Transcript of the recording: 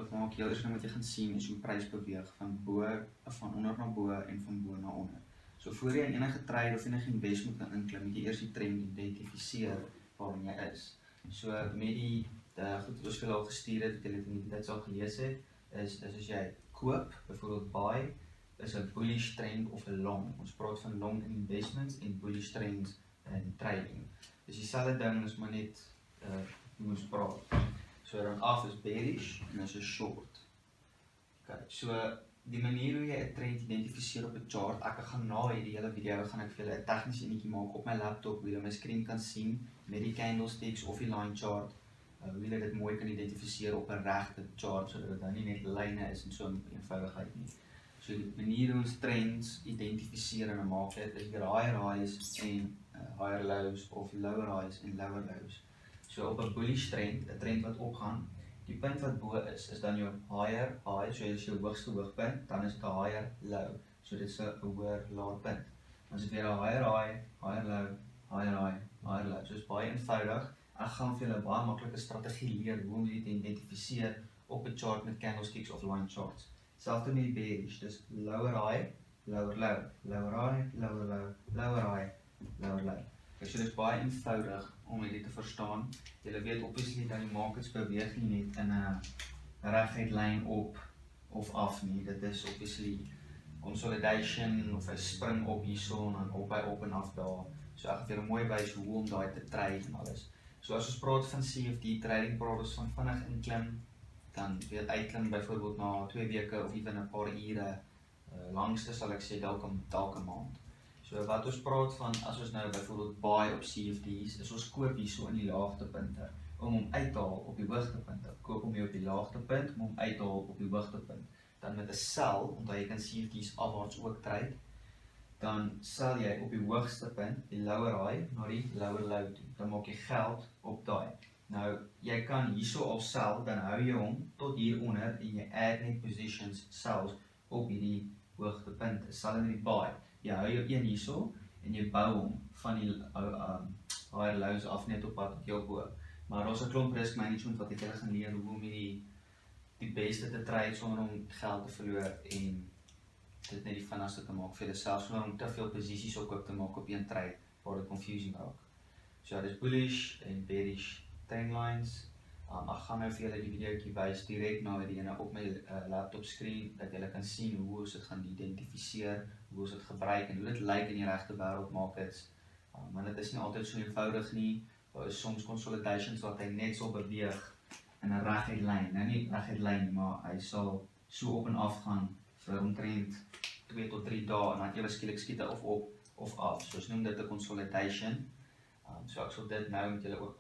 wat maak jy? Eers nou moet jy gaan sien is hoe prys beweeg van onder na bo en van bo na onder. So voor jy in enige trade of enige investment kan inklim, moet jy eers die trend identifiseer waarin jy is. So met die goed wat ons vir al gestuur het, wat jy dit sal gelees het, is as jy koop, byvoorbeeld buy, is 'n bullish trend of 'n long. Ons praat van long in investments en bullish trends in trading. Dus dieselfde ding is maar net hoe ons praat. So dan af is bearish en is 'n short. Okay, so die manier hoe jy 'n trend identifiseer op 'n chart, ek gaan na hierdie hele video gaan ek vir julle 'n tegniese enetjie maak op my laptop waar jy my skerm kan sien met die candlesticks of die line chart, hoe jy dit mooi kan identifiseer op 'n regte chart sodat dit dan nie net lyne is en so 'n eenvoudigheid nie. So die manier hoe ons trends identifiseer en 'n market is weer higher highs en higher lows of lower highs en lower lows. So op 'n bullish trend, 'n trend wat opgaan, die punt wat bo is dan jou higher high, so dis jou hoogste hoogtepunt, dan is dit 'n higher low. So dit is 'n hoër laer punt. Dan is dit weer 'n higher high, higher low, higher high, higher low. So dit is baie eenvoudig. Ek gaan vir julle 'n baie maklike strategie leer hoe om dit te identifiseer op 'n chart met candlesticks of line charts. Selfs met die bearish, dis lower high, lower low, lower high, lower low, lower high, lower low. So dit is baie eenvoudig om dit te verstaan. Julle weet obviously dat die markets beweeg nie net in 'n reguit lyn op of af nie. Dit is obviously consolidation of 'n spring op hierso en dan op en af daar. So ek gaan vir julle mooi wys hoe om daai te trade en alles. So as ons praat van CFD trading, praat ons van vinnig inklim, dan weer uitklim byvoorbeeld na 2 weke of ewen 'n paar ure. Langste sal ek sê dalk 'n maand. So wat ons praat van as ons nou byvoorbeeld buy op CFD's, is ons koop hierso in die laagtepunte om hom uit te haal op die hoogtepunte. Koop hom hier op die laagtepunt om hom uit te haal op die hoogtepunt. Dan met 'n sell, omdat jy kan CFD's afwaarts ook trade, dan sal jy op die hoogste punt, die lower high, na die lower low toe. Dan maak jy geld op daai. Nou, jy kan hierso al sell, dan hou jy hom tot hieronder en jy add net positions selfs op hierdie hoogtepunte. Sal in die buy. Jy hou jou een hierso en jy bou hom van die higher lows af net op pad tot jou bo. Maar daar's 'n klomp risk management wat ek julle gaan leer hoe om die beste te trade sonder om geld te verloor en dit net die vinnigste te maak vir jouself sonder om te veel posisies op te maak op een trade waar dit confusing raak. So dis bullish en bearish trendlines. Ek gaan nou vir julle die videoetjie wys direk na die ene op my laptop skerm dat julle kan sien hoe ons dit gaan identifiseer, hoe ons dit gebruik en hoe dit lyk in die regte wêreld markets. Maar dit is nie altyd so eenvoudig nie. Daar is soms consolidations wat hy net sal beweeg in 'n reguit lyn. Nou nie reguit lyn nie, maar hy sal so op en af gaan vir omtrent 2 tot 3 dae en dan ewe skielik skiet hy of op of af. So ons noem dit 'n consolidation. So ek sal dit nou met julle ook